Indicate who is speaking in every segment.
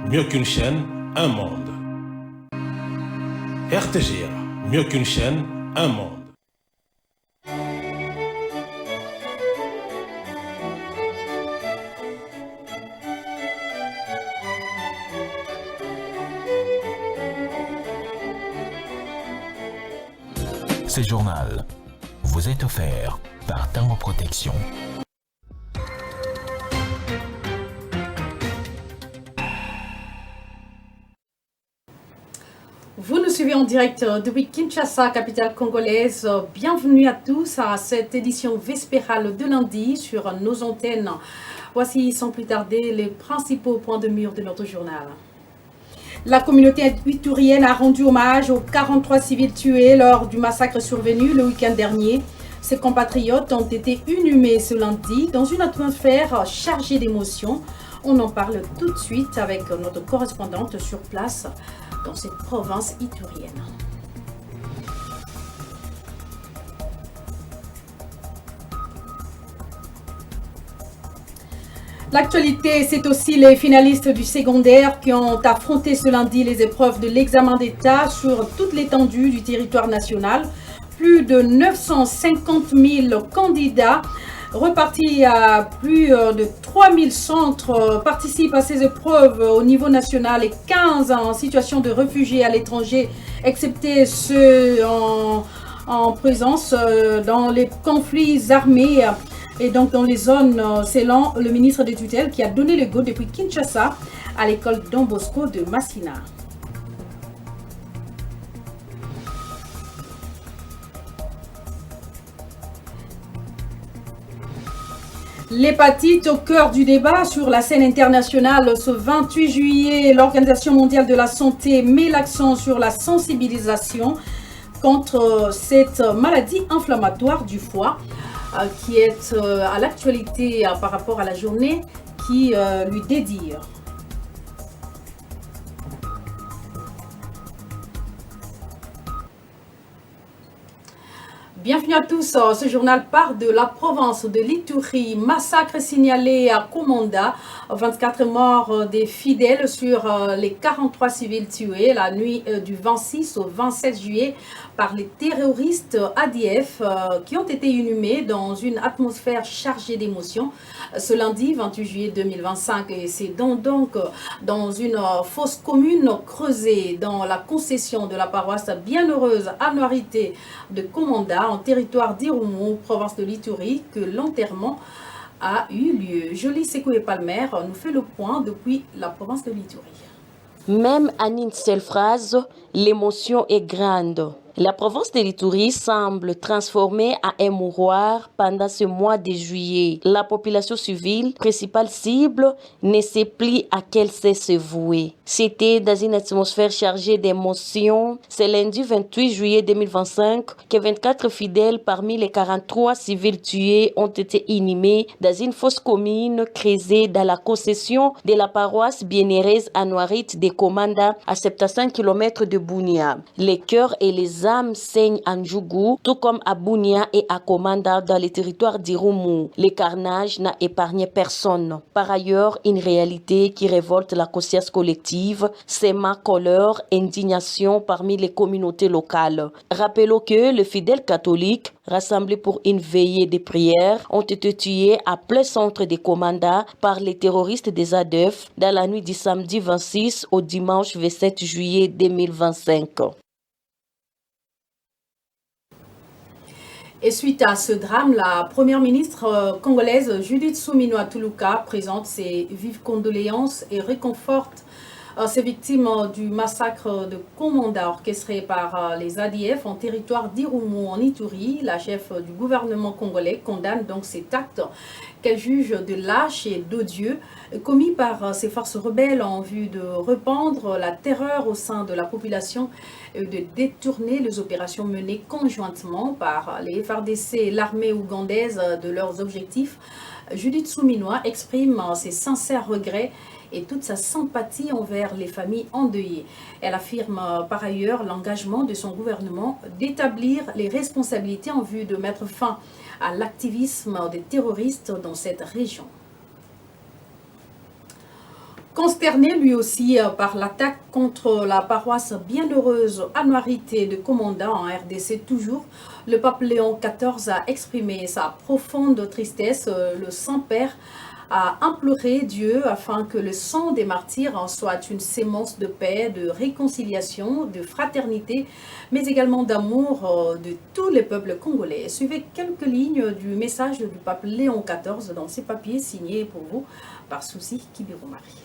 Speaker 1: mieux qu'une chaîne, un monde. RTGA, mieux qu'une chaîne, un monde.
Speaker 2: Ce journal vous est offert par Tango Protection.
Speaker 3: Vous nous suivez en direct depuis Kinshasa, capitale congolaise. Bienvenue à tous à cette édition vespérale de lundi sur nos antennes. Voici sans plus tarder les principaux points de mire de notre journal. La communauté iturienne a rendu hommage aux 43 civils tués lors du massacre survenu le week-end dernier. Ses compatriotes ont été inhumés ce lundi dans une atmosphère chargée d'émotions. On en parle tout de suite avec notre correspondante sur place dans cette province iturienne. L'actualité, c'est aussi les finalistes du secondaire qui ont affronté ce lundi les épreuves de l'examen d'État sur toute l'étendue du territoire national. Plus de 950 000 candidats repartis à plus de 3000 centres participent à ces épreuves au niveau national et 15 en situation de réfugiés à l'étranger, excepté ceux en présence dans les conflits armés et donc dans les zones, selon le ministre des tutelles qui a donné le go depuis Kinshasa à l'école Don Bosco de Massina. L'hépatite au cœur du débat sur la scène internationale. Ce 28 juillet, l'Organisation mondiale de la santé met l'accent sur la sensibilisation contre cette maladie inflammatoire du foie qui est à l'actualité par rapport à la journée qui lui dédie. Bienvenue à tous, ce journal part de la province de l'Ituri. Massacre signalé à Komanda, 24 morts des fidèles sur les 43 civils tués la nuit du 26 au 27 juillet par les terroristes ADF qui ont été inhumés dans une atmosphère chargée d'émotions ce lundi 28 juillet 2025. Et c'est donc dans une fosse commune creusée dans la concession de la paroisse Bienheureuse Annuarité de Komanda en territoire d'Irumu, province de l'Ituri, que l'enterrement a eu lieu. Jolie Sekoué Palmer nous fait le point depuis la province de l'Ituri.
Speaker 4: Même en une seule phrase, l'émotion est grande. La province de l'Ituri semble transformée en un mouroir pendant ce mois de juillet. La population civile, principale cible, ne sait plus à quelle se vouer. C'était dans une atmosphère chargée d'émotions. C'est lundi 28 juillet 2025 que 24 fidèles parmi les 43 civils tués ont été inhumés dans une fosse commune creusée dans la concession de la paroisse Bienheureuse Annuarite de Komanda à 75 km de Bunia. Les cœurs et les âmes saignent en Djougou, tout comme à Bunia et à Komanda dans les territoires d'Irumu. Le carnage n'a épargné personne. Par ailleurs, une réalité qui révolte la conscience collective, sème colère, indignation parmi les communautés locales. Rappelons que les fidèles catholiques rassemblés pour une veillée de prière ont été tués à plein centre de Komanda par les terroristes des ADF dans la nuit du samedi 26 au dimanche 27 juillet 2025.
Speaker 3: Et suite à ce drame, la première ministre congolaise Judith Suminwa Tuluka présente ses vives condoléances et réconforte ces victimes du massacre de Komanda orchestré par les ADF en territoire d'Irumu en Ituri. La chef du gouvernement congolais condamne donc cet acte qu'elle juge de lâche et d'odieux commis par ces forces rebelles en vue de répandre la terreur au sein de la population et de détourner les opérations menées conjointement par les FARDC et l'armée ougandaise de leurs objectifs. Judith Suminwa exprime ses sincères regrets et toute sa sympathie envers les familles endeuillées. Elle affirme par ailleurs l'engagement de son gouvernement d'établir les responsabilités en vue de mettre fin à l'activisme des terroristes dans cette région. Consterné lui aussi par l'attaque contre la paroisse bienheureuse Anuarité de Komanda en RDC toujours, le pape Léon XIV a exprimé sa profonde tristesse. Le Saint-Père a imploré Dieu afin que le sang des martyrs en soit une sémence de paix, de réconciliation, de fraternité, mais également d'amour de tous les peuples congolais. Suivez quelques lignes du message du pape Léon XIV dans ses papiers signés pour vous par Souci Kibirou-Marie.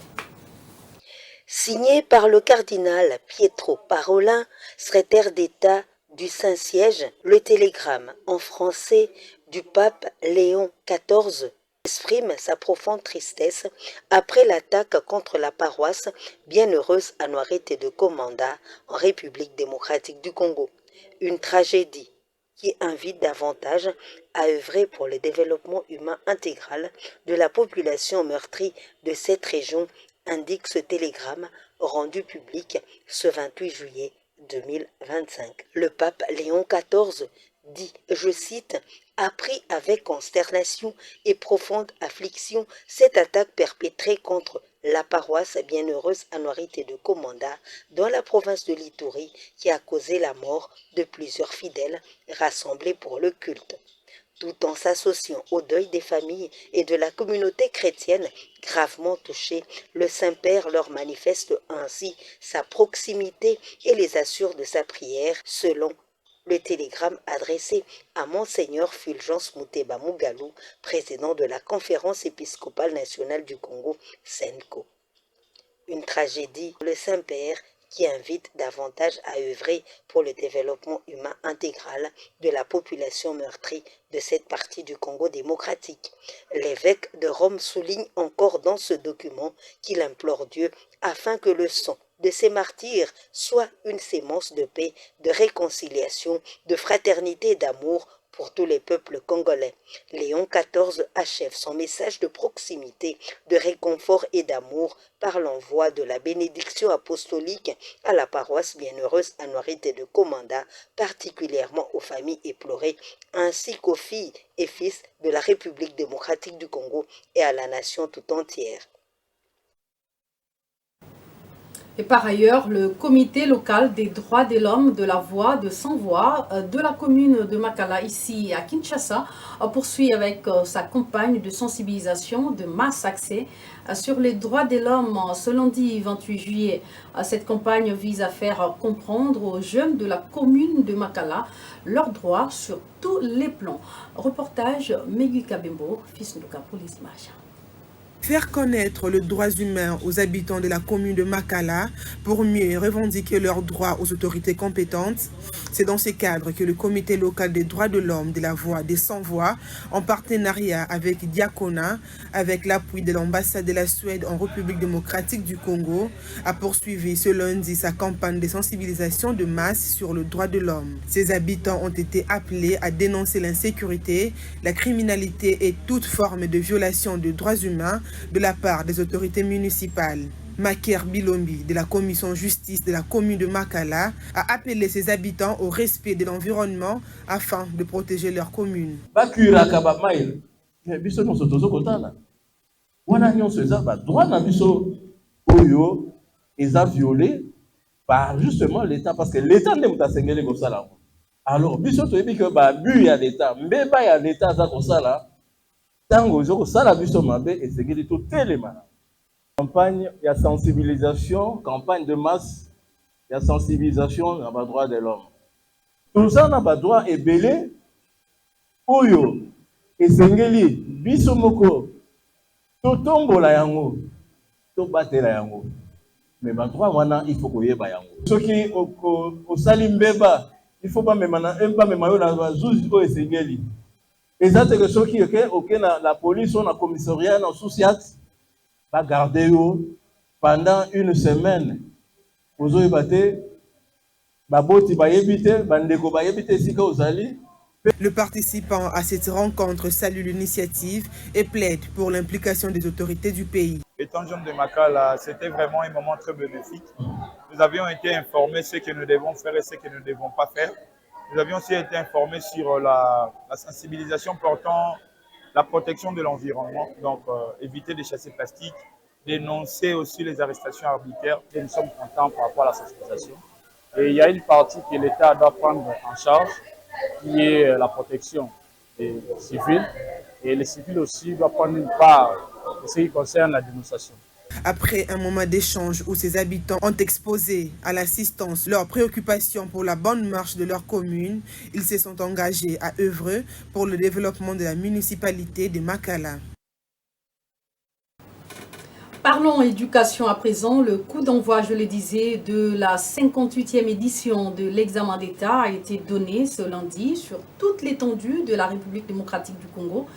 Speaker 5: Signé par le cardinal Pietro Parolin, secrétaire d'État du Saint-Siège, le télégramme en français du pape Léon XIV exprime sa profonde tristesse après l'attaque contre la paroisse bienheureuse Anuarité de Komanda en République démocratique du Congo. Une tragédie qui invite davantage à œuvrer pour le développement humain intégral de la population meurtrie de cette région, indique ce télégramme rendu public ce 28 juillet 2025. Le pape Léon XIV dit, je cite, « a pris avec consternation et profonde affliction cette attaque perpétrée contre la paroisse bienheureuse Anuarité de Komanda dans la province de l'Ituri qui a causé la mort de plusieurs fidèles rassemblés pour le culte. » Tout en s'associant au deuil des familles et de la communauté chrétienne gravement touchée, le Saint-Père leur manifeste ainsi sa proximité et les assure de sa prière selon le télégramme adressé à Monseigneur Fulgence Muteba Mugalou, président de la Conférence épiscopale nationale du Congo, SENCO. Une tragédie, le Saint-Père qui invite davantage à œuvrer pour le développement humain intégral de la population meurtrie de cette partie du Congo démocratique. L'évêque de Rome souligne encore dans ce document qu'il implore Dieu afin que le sang de ces martyrs soit une sémence de paix, de réconciliation, de fraternité et d'amour pour tous les peuples congolais. Léon XIV achève son message de proximité, de réconfort et d'amour par l'envoi de la bénédiction apostolique à la paroisse bienheureuse Anuarité de Komanda, particulièrement aux familles éplorées, ainsi qu'aux filles et fils de la République démocratique du Congo et à la nation tout entière.
Speaker 3: Et par ailleurs, le comité local des droits de l'homme de la voix de Sans-Voix de la commune de Makala, ici à Kinshasa, poursuit avec sa campagne de sensibilisation de masse axée sur les droits de l'homme ce lundi 28 juillet. Cette campagne vise à faire comprendre aux jeunes de la commune de Makala leurs droits sur tous les plans. Reportage Megui Kabembo, fils de Police Marcha.
Speaker 6: Faire connaître les droits humains aux habitants de la commune de Makala pour mieux revendiquer leurs droits aux autorités compétentes, c'est dans ce cadre que le comité local des droits de l'homme de la voix des sans-voix, en partenariat avec Diakona, avec l'appui de l'ambassade de la Suède en République démocratique du Congo, a poursuivi ce lundi sa campagne de sensibilisation de masse sur le droit de l'homme. Ces habitants ont été appelés à dénoncer l'insécurité, la criminalité et toute forme de violation des droits humains de la part des autorités municipales. Maker Bilombi de la commission justice de la commune de Makala a appelé ses habitants au respect de l'environnement afin de protéger leur commune.
Speaker 7: Violé par justement l'État parce que l'État n'est pas sengeli comme ça là. Alors biso to yebi que ba bu ya l'État, mbeba ya l'État za comme ça là. Tango zo ça la biso mabe et sengeli to telema. Campagne ya sensibilisation, campagne de masse, ya sensibilisation na ba droit de l'homme. Tout ça na ba droit ebelé oyo et sengeli biso moko to tombola yango to batela yango. Mais droit wana il faut koyeba yango. Soki au salimbeba il faut pas même na emba même yo na zuzi ko esengeli. Exacte que soki OK na la police ou na commissariat na souciat va garder yo pendant une semaine. Ozo yebate baboti ba yebite bandeko ba yebite sika ozali.
Speaker 6: Le participant à cette rencontre salue l'initiative et plaide pour l'implication des autorités du pays.
Speaker 8: Étant jeune de Makala, c'était vraiment un moment très bénéfique. Nous avions été informés ce que nous devons faire et ce que nous ne devons pas faire. Nous avions aussi été informés sur la sensibilisation portant la protection de l'environnement, donc éviter de chasser plastique, dénoncer aussi les arrestations arbitraires et nous sommes contents par rapport à la sensibilisation. Et il y a une partie que l'État doit prendre en charge qui est la protection des civils et les civils aussi doivent prendre une part de ce qui concerne la dénonciation.
Speaker 6: Après un moment d'échange où ces habitants ont exposé à l'assistance leurs préoccupations pour la bonne marche de leur commune, ils se sont engagés à œuvrer pour le développement de la municipalité de Makala.
Speaker 3: Parlons éducation à présent. Le coup d'envoi, je le disais, de la 58e édition de l'examen d'État a été donné ce lundi sur toute l'étendue de la République démocratique du Congo.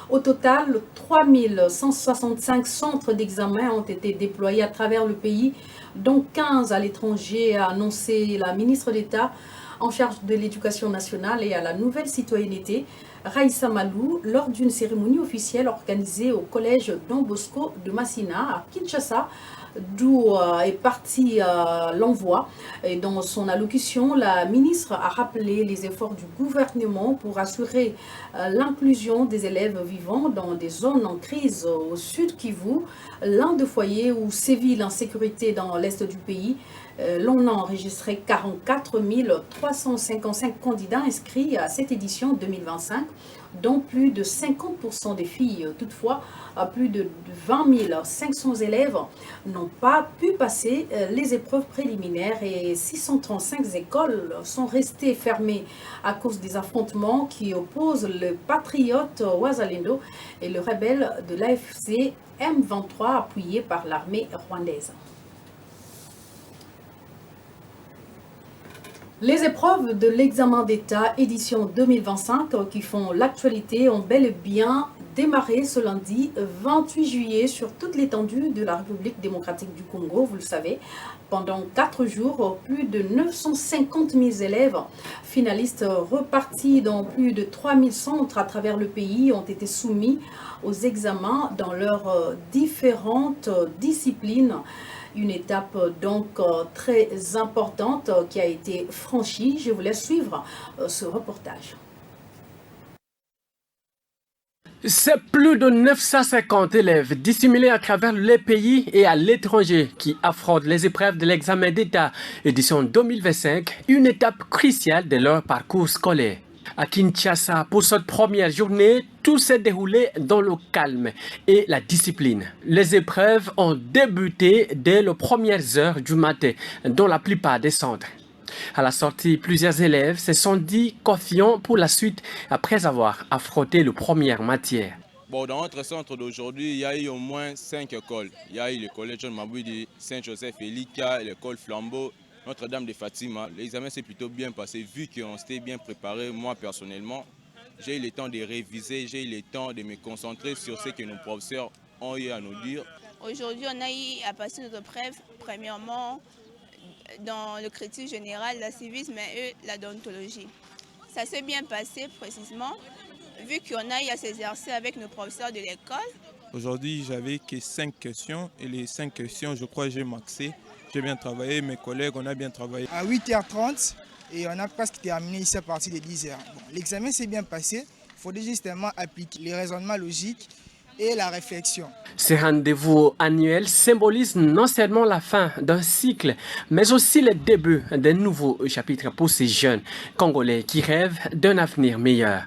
Speaker 3: Au total, 3165 centres d'examen ont été déployés à travers le pays, dont 15 à l'étranger, a annoncé la ministre d'État en charge de l'éducation nationale et à la nouvelle citoyenneté, Raïssa Malou, lors d'une cérémonie officielle organisée au collège Don Bosco de Massina à Kinshasa, d'où est parti l'envoi. Et dans son allocution, la ministre a rappelé les efforts du gouvernement pour assurer l'inclusion des élèves vivant dans des zones en crise au sud Kivu, l'un des foyers où sévit l'insécurité dans l'est du pays. L'on a enregistré 44 355 candidats inscrits à cette édition 2025, dont plus de 50% des filles. Toutefois, plus de 20 500 élèves n'ont pas pu passer les épreuves préliminaires et 635 écoles sont restées fermées à cause des affrontements qui opposent le patriote Wazalendo et le rebelle de l'AFC M23 appuyé par l'armée rwandaise. Les épreuves de l'examen d'État édition 2025 qui font l'actualité ont bel et bien démarré ce lundi 28 juillet sur toute l'étendue de la République démocratique du Congo, vous le savez. Pendant 4 jours, plus de 950 000 élèves finalistes repartis dans plus de 3000 centres à travers le pays ont été soumis aux examens dans leurs différentes disciplines. Une étape donc très importante qui a été franchie. Je vous laisse suivre ce reportage.
Speaker 9: C'est plus de 950 élèves disséminés à travers le pays et à l'étranger qui affrontent les épreuves de l'examen d'État édition 2025, une étape cruciale de leur parcours scolaire. À Kinshasa, pour cette première journée, tout s'est déroulé dans le calme et la discipline. Les épreuves ont débuté dès les premières heures du matin dans la plupart des centres. À la sortie, plusieurs élèves se sont dit confiants pour la suite après avoir affronté les premières matières.
Speaker 10: Bon, dans notre centre d'aujourd'hui, il y a eu au moins 5 écoles. Il y a eu le collège John Mabouidi, Saint-Joseph Elika, l'école Flambeau, Notre-Dame de Fatima. L'examen s'est plutôt bien passé vu qu'on s'était bien préparé. Moi, personnellement, j'ai eu le temps de réviser, j'ai eu le temps de me concentrer sur ce que nos professeurs ont eu à nous dire.
Speaker 11: Aujourd'hui, on a eu à passer notre épreuve, premièrement, dans le critique général, la civisme et la déontologie. Ça s'est bien passé précisément, vu qu'on a eu à s'exercer avec nos professeurs de l'école.
Speaker 12: Aujourd'hui, j'avais que 5 questions et les 5 questions, je crois que j'ai maxé. J'ai bien travaillé, mes collègues, on a bien travaillé.
Speaker 13: À 8h30 et on a presque terminé ici à partir de 10h. Bon, l'examen s'est bien passé, il faut justement appliquer les raisonnements logiques et la réflexion.
Speaker 9: Ce rendez-vous annuel symbolise non seulement la fin d'un cycle, mais aussi le début d'un nouveau chapitre pour ces jeunes Congolais qui rêvent d'un avenir meilleur.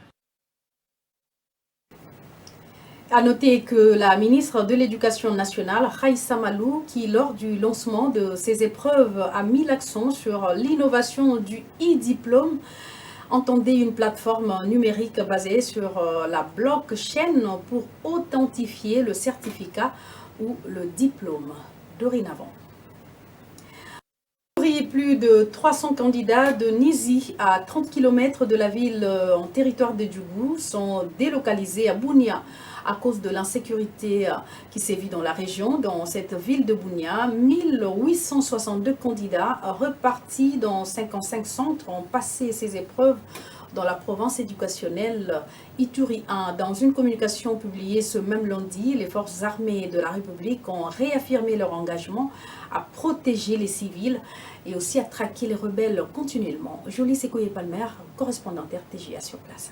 Speaker 3: À noter que la ministre de l'Éducation nationale, Raïssa Malou, qui lors du lancement de ces épreuves a mis l'accent sur l'innovation du e-diplôme, entendait une plateforme numérique basée sur la blockchain pour authentifier le certificat ou le diplôme dorénavant. Plus de 300 candidats de Nizi, à 30 km de la ville en territoire de Djougou, sont délocalisés à Bunia à cause de l'insécurité qui sévit dans la région. Dans cette ville de Bunia, 1862 candidats repartis dans 55 centres ont passé ces épreuves dans la province éducationnelle Ituri 1. Dans une communication publiée ce même lundi, les forces armées de la République ont réaffirmé leur engagement à protéger les civils et aussi à traquer les rebelles continuellement. Jolie Sekoye Palmer, correspondante RTJA sur place.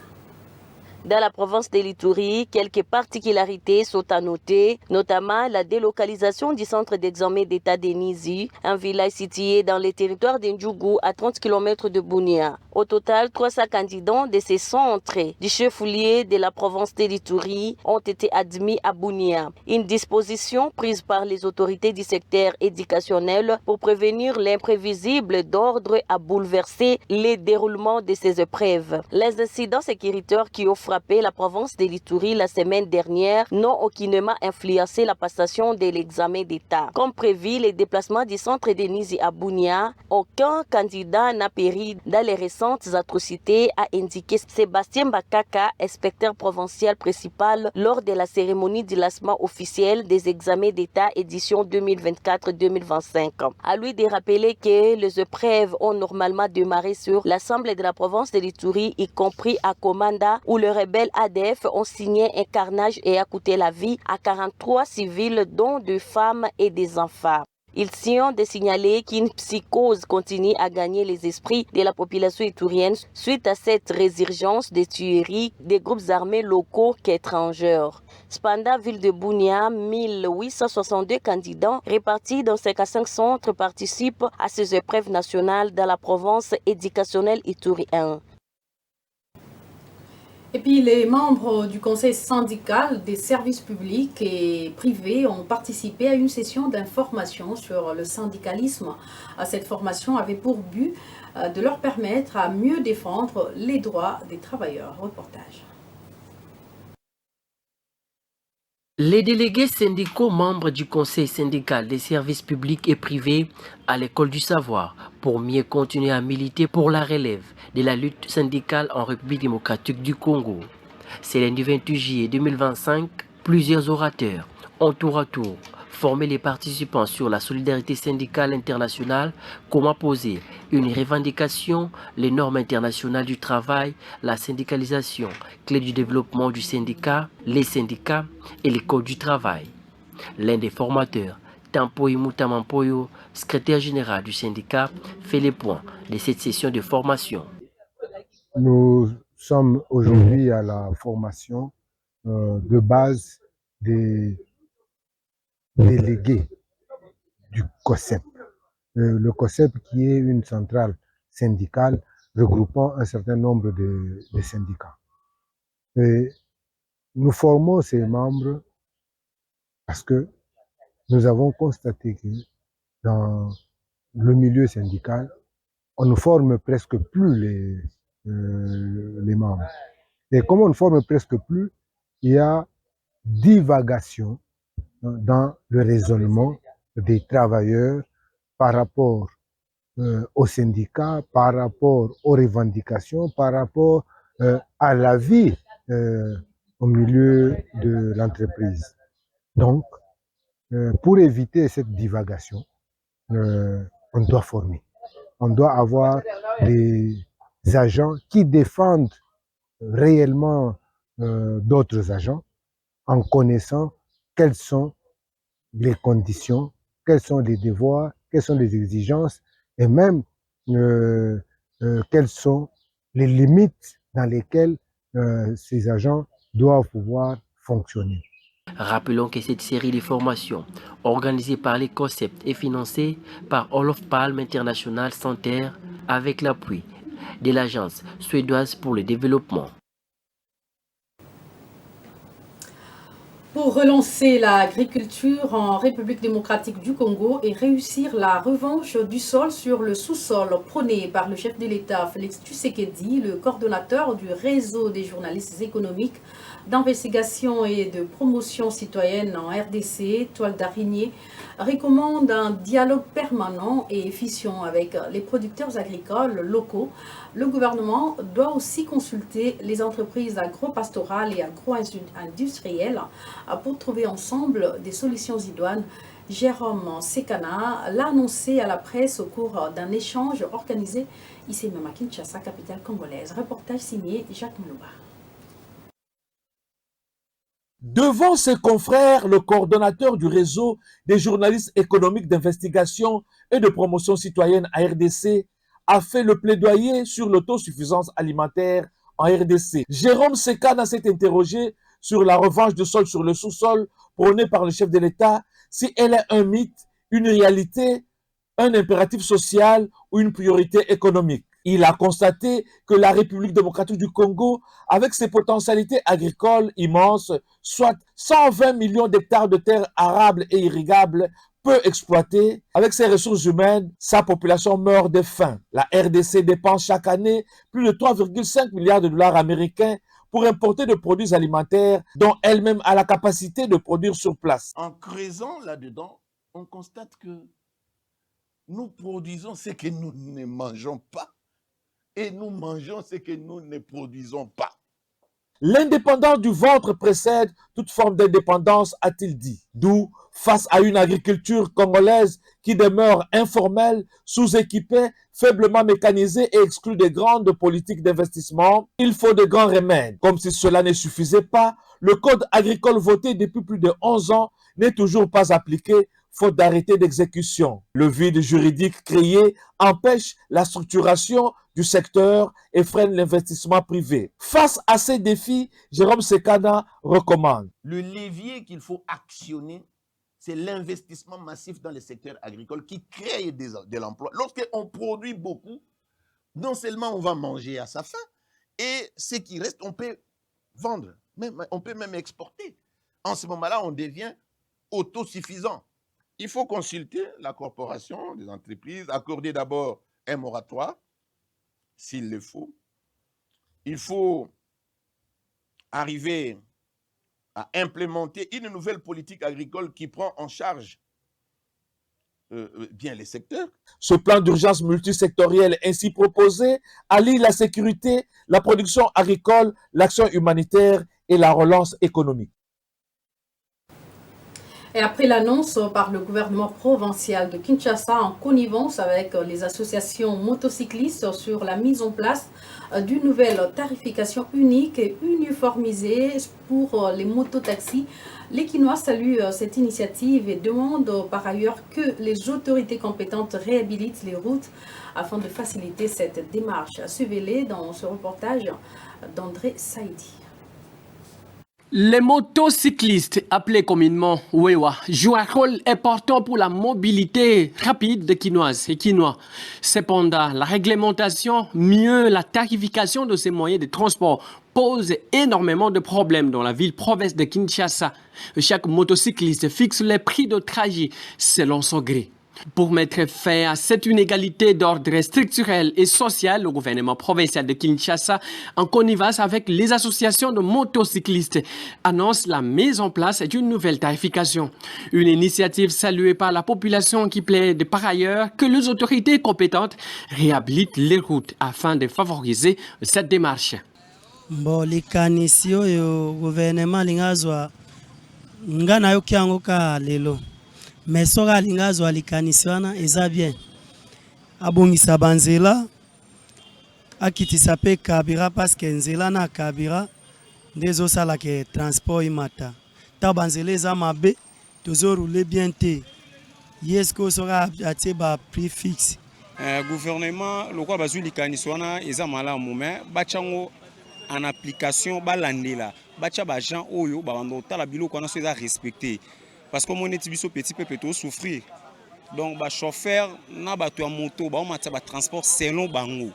Speaker 4: Dans la province de l'Ituri, quelques particularités sont à noter, notamment la délocalisation du centre d'examen d'État de Nizi, un village situé dans le territoire d'Indjougou à 30 km de Bunia. Au total, 300 candidats de ces centres du chef-lieu de la province de l'Ituri ont été admis à Bunia. Une disposition prise par les autorités du secteur éducationnel pour prévenir l'imprévisible d'ordre à bouleverser le déroulement de ces épreuves. Les incidents sécuritaires qui ont frappé la province de l'Ituri la semaine dernière n'ont aucunement influencé la passation de l'examen d'État. Comme prévu, les déplacements du centre de Nizi à Bunia, aucun candidat n'a péri dans les récentes atrocités, a indiqué Sébastien Bakaka, inspecteur provincial principal, lors de la cérémonie du lancement officiel des examens d'État édition 2024-2025. À lui de rappeler que les épreuves ont normalement démarré sur l'Assemblée de la province de l'Ituri, y compris à Komanda, où les rebelles ADF ont signé un carnage et a coûté la vie à 43 civils, dont 2 femmes et des enfants. Ils tient de signaler qu'une psychose continue à gagner les esprits de la population iturienne suite à cette résurgence des tueries des groupes armés locaux qu'étrangers. Cependant, ville de Bunia, 1862 candidats répartis dans 55 centres participent à ces épreuves nationales dans la province éducationnelle iturienne.
Speaker 3: Et puis les membres du conseil syndical des services publics et privés ont participé à une session d'information sur le syndicalisme. Cette formation avait pour but de leur permettre à mieux défendre les droits des travailleurs. Reportage.
Speaker 9: Les délégués syndicaux membres du Conseil syndical des services publics et privés à l'école du savoir pour mieux continuer à militer pour la relève de la lutte syndicale en République démocratique du Congo. C'est lundi 28 juillet 2025, plusieurs orateurs ont tour à tour formé les participants sur la solidarité syndicale internationale, comment poser une revendication, les normes internationales du travail, la syndicalisation, clé du développement du syndicat, les syndicats et les codes du travail. L'un des formateurs, Tampoy Moutamampoyo, secrétaire général du syndicat, fait les points de cette session de formation.
Speaker 14: Nous sommes aujourd'hui à la formation de base des délégués du COSEP. Le COSEP qui est une centrale syndicale regroupant un certain nombre de syndicats. Et nous formons ces membres parce que nous avons constaté que dans le milieu syndical, on ne forme presque plus les membres. Et comme on ne forme presque plus, il y a divagation dans le raisonnement des travailleurs par rapport aux syndicats, par rapport aux revendications, par rapport à la vie au milieu de l'entreprise. Donc, pour éviter cette divagation, on doit former. On doit avoir des agents qui défendent réellement d'autres agents en connaissant quelles sont les conditions, quels sont les devoirs, quelles sont les exigences et même quelles sont les limites dans lesquelles ces agents doivent pouvoir fonctionner.
Speaker 9: Rappelons que cette série de formations, organisée par les COSEP et financée par Olof Palme International Center avec l'appui de l'Agence suédoise pour le développement.
Speaker 3: Pour relancer l'agriculture en République démocratique du Congo et réussir la revanche du sol sur le sous-sol prôné par le chef de l'État Félix Tshisekedi, le coordonnateur du réseau des journalistes économiques d'investigation et de promotion citoyenne en RDC, Toile d'Araignée, recommande un dialogue permanent et efficient avec les producteurs agricoles locaux. Le gouvernement doit aussi consulter les entreprises agro-pastorales et agro-industrielles pour trouver ensemble des solutions idoines. Jérôme Sekana l'a annoncé à la presse au cours d'un échange organisé ici même à Kinshasa, capitale congolaise. Reportage signé Jacques Moulouba.
Speaker 15: Devant ses confrères, le coordonnateur du réseau des journalistes économiques d'investigation et de promotion citoyenne à RDC a fait le plaidoyer sur l'autosuffisance alimentaire en RDC. Jérôme Sekana s'est interrogé sur la revanche de sol sur le sous-sol prônée par le chef de l'État, si elle est un mythe, une réalité, un impératif social ou une priorité économique. Il a constaté que la République démocratique du Congo, avec ses potentialités agricoles immenses, soit 120 millions d'hectares de terres arables et irrigables, peu exploitées, avec ses ressources humaines, sa population meurt de faim. La RDC dépense chaque année plus de 3,5 milliards de dollars américains pour importer des produits alimentaires dont elle-même a la capacité de produire sur place.
Speaker 16: En creusant là-dedans, on constate que nous produisons ce que nous ne mangeons pas et nous mangeons ce que nous ne produisons pas.
Speaker 15: L'indépendance du ventre précède toute forme d'indépendance, a-t-il dit. D'où, face à une agriculture congolaise qui demeure informelle, sous-équipée, faiblement mécanisée et exclue des grandes politiques d'investissement, il faut de grands remèdes. Comme si cela ne suffisait pas, le code agricole voté depuis plus de 11 ans n'est toujours pas appliqué, faute d'arrêté d'exécution. Le vide juridique créé empêche la structuration du secteur et freine l'investissement privé. Face à ces défis, Jérôme Sekana recommande.
Speaker 16: Le levier qu'il faut actionner, c'est l'investissement massif dans le secteur agricole qui crée de l'emploi. Lorsqu'on produit beaucoup, non seulement on va manger à sa faim, et ce qui reste, on peut vendre, on peut même exporter. En ce moment-là, on devient autosuffisant. Il faut consulter la corporation des entreprises, accorder d'abord un moratoire, s'il le faut. Il faut arriver à implémenter une nouvelle politique agricole qui prend en charge bien les secteurs.
Speaker 15: Ce plan d'urgence multisectoriel ainsi proposé allie la sécurité, la production agricole, l'action humanitaire et la relance économique.
Speaker 3: Et après l'annonce par le gouvernement provincial de Kinshasa en connivence avec les associations motocyclistes sur la mise en place d'une nouvelle tarification unique et uniformisée pour les mototaxis, les Kinois saluent cette initiative et demandent par ailleurs que les autorités compétentes réhabilitent les routes afin de faciliter cette démarche. Suivez-les dans ce reportage d'André Saïdi.
Speaker 9: Les motocyclistes, appelés communément Wewa, jouent un rôle important pour la mobilité rapide des Kinoises et Kinois. Cependant, la réglementation, mieux la tarification de ces moyens de transport pose énormément de problèmes dans la ville-province de Kinshasa. Chaque motocycliste fixe les prix de trajet selon son gré. Pour mettre fin à cette inégalité d'ordre structurel et social, le gouvernement provincial de Kinshasa, en connivence avec les associations de motocyclistes, annonce la mise en place d'une nouvelle tarification. Une initiative saluée par la population qui plaide par ailleurs que les autorités compétentes réhabilitent les routes afin de favoriser cette démarche.
Speaker 17: Bon, les canisio le gouvernement lingazwa ngana yo kiango ka lelo. Mais soka lingazo alikanisiwana eza bien abongisa banzela akitisa pe kabira parce que nzela na kabira ndezo sala ke transport imata ta banzela eza mabe tozo rouler bien te yesko soka atie ba prix fixe
Speaker 18: gouvernement lokwa bazui likaniswana eza malamu mais bachango en application balandela bacha ba gens oyo ba bando tala biloko na so eza respecté. Parce que mon étibiso petit peu peut souffrir. Donc, les chauffeurs, na bato moto, ba on transport selon bango.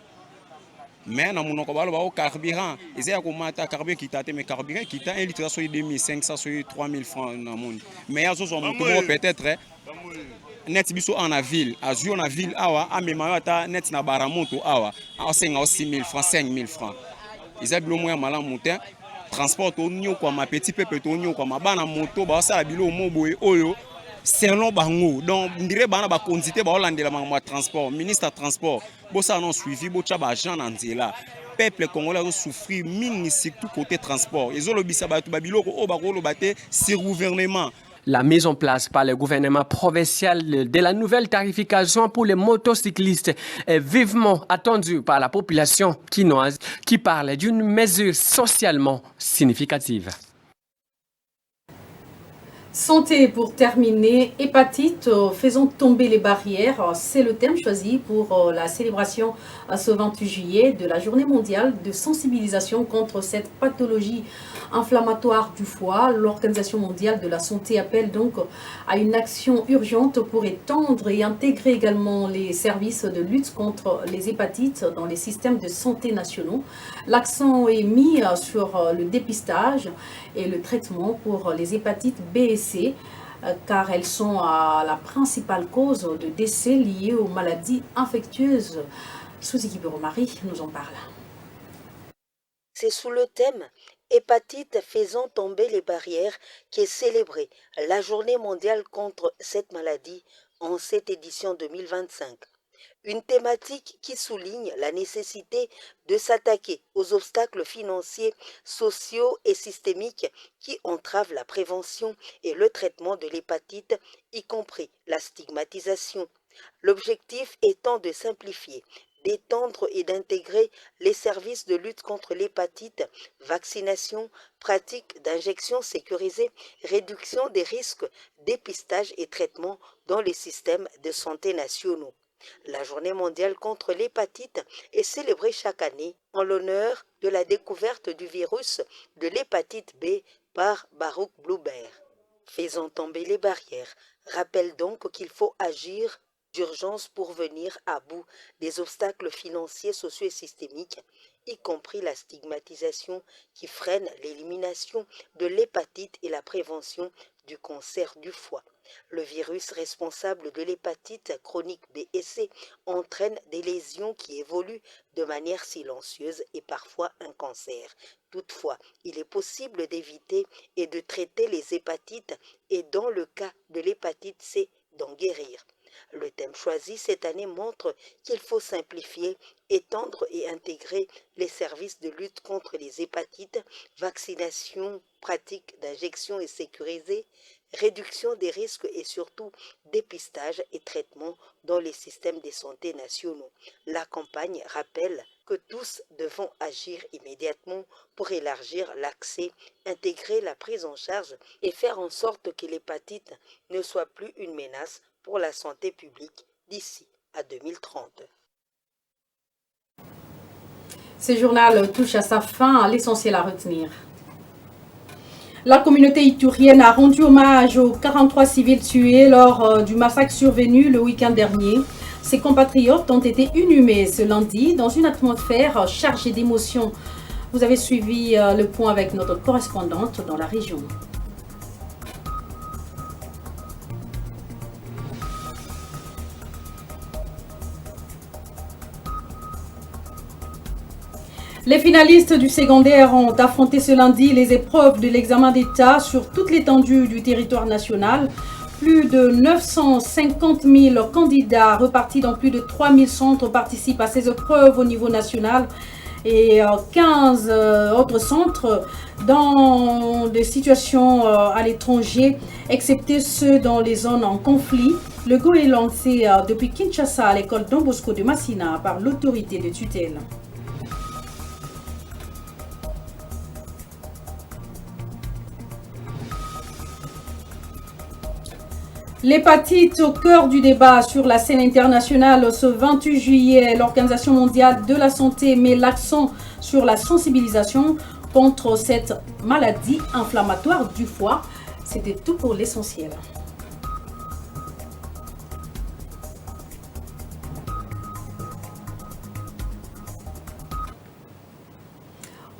Speaker 18: Mais na mon ko carburant, ils y a comment carburant qui t'a mais carburant qui t'a 1 litre sur 2500 sur 3000 francs na monde. Mais ya zo moto peut-être net biso en la ville, azu en la ville awa a memaya ta net na baramoto awa, a 6000 francs, 5000 francs. Ils a bilo moya mala monter. Transport onyo kwa ma petit peuple onyo kwa ma bana moto ba sala bilo moboye oyo selon bango donc ndire bana ba quantité ba olandela ma transport ministre transport bo ça non suivi bo tcha ba gens na nzela peuple congolais a souffrir mingi surtout côté transport ezolobisa ba to ba biloko o ba ko te sur gouvernement.
Speaker 9: La mise en place par le gouvernement provincial de la nouvelle tarification pour les motocyclistes est vivement attendue par la population kinoise qui parle d'une mesure socialement significative.
Speaker 3: Santé pour terminer, hépatite, faisons tomber les barrières, c'est le thème choisi pour la célébration ce 28 juillet de la journée mondiale de sensibilisation contre cette pathologie inflammatoire du foie. L'Organisation mondiale de la santé appelle donc à une action urgente pour étendre et intégrer également les services de lutte contre les hépatites dans les systèmes de santé nationaux. L'accent est mis sur le dépistage et le traitement pour les hépatites B et C, car elles sont la principale cause de décès liés aux maladies infectieuses. Suzy Marie nous en parle.
Speaker 5: C'est sous le thème « Hépatite faisant tomber les barrières » qui est célébrée la journée mondiale contre cette maladie en cette édition 2025. Une thématique qui souligne la nécessité de s'attaquer aux obstacles financiers, sociaux et systémiques qui entravent la prévention et le traitement de l'hépatite, y compris la stigmatisation. L'objectif étant de simplifier, d'étendre et d'intégrer les services de lutte contre l'hépatite, vaccination, pratique d'injection sécurisée, réduction des risques, dépistage et traitement dans les systèmes de santé nationaux. La journée mondiale contre l'hépatite est célébrée chaque année en l'honneur de la découverte du virus de l'hépatite B par Baruch Bleuberg. Faisant tomber les barrières rappelle donc qu'il faut agir d'urgence pour venir à bout des obstacles financiers, sociaux et systémiques, y compris la stigmatisation qui freine l'élimination de l'hépatite et la prévention du cancer du foie. Le virus responsable de l'hépatite chronique B et C entraîne des lésions qui évoluent de manière silencieuse et parfois un cancer. Toutefois, il est possible d'éviter et de traiter les hépatites et dans le cas de l'hépatite C, d'en guérir. Le thème choisi cette année montre qu'il faut simplifier, étendre et intégrer les services de lutte contre les hépatites, vaccination, pratique d'injection et sécurisée, réduction des risques et surtout dépistage et traitement dans les systèmes de santé nationaux. La campagne rappelle que tous devons agir immédiatement pour élargir l'accès, intégrer la prise en charge et faire en sorte que l'hépatite ne soit plus une menace pour la santé publique d'ici à 2030.
Speaker 3: Ce journal touche à sa fin, l'essentiel à retenir. La communauté itourienne a rendu hommage aux 43 civils tués lors du massacre survenu le week-end dernier. Ses compatriotes ont été inhumés ce lundi dans une atmosphère chargée d'émotions. Vous avez suivi le point avec notre correspondante dans la région. Les finalistes du secondaire ont affronté ce lundi les épreuves de l'examen d'État sur toute l'étendue du territoire national. Plus de 950 000 candidats repartis dans plus de 3000 centres participent à ces épreuves au niveau national et 15 autres centres dans des situations à l'étranger, excepté ceux dans les zones en conflit. Le go est lancé depuis Kinshasa à l'école Don Bosco de Massina par l'autorité de tutelle. L'hépatite au cœur du débat sur la scène internationale ce 28 juillet. L'Organisation mondiale de la santé met l'accent sur la sensibilisation contre cette maladie inflammatoire du foie. C'était tout pour l'essentiel.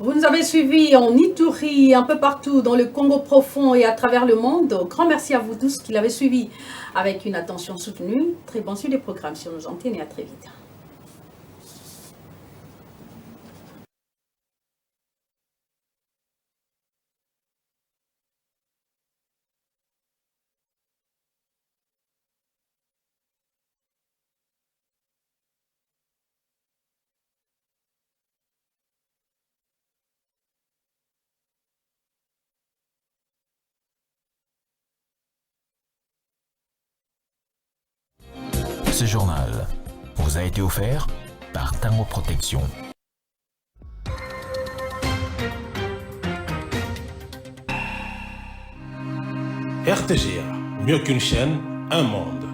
Speaker 3: Vous nous avez suivis en Ituri, un peu partout dans le Congo profond et à travers le monde. Grand merci à vous tous qui l'avez suivi avec une attention soutenue. Très bon suivi des programmes sur nos antennes et à très vite.
Speaker 2: Ce journal vous a été offert par Tango Protection.
Speaker 1: RT Partagia, mieux qu'une chaîne, un monde.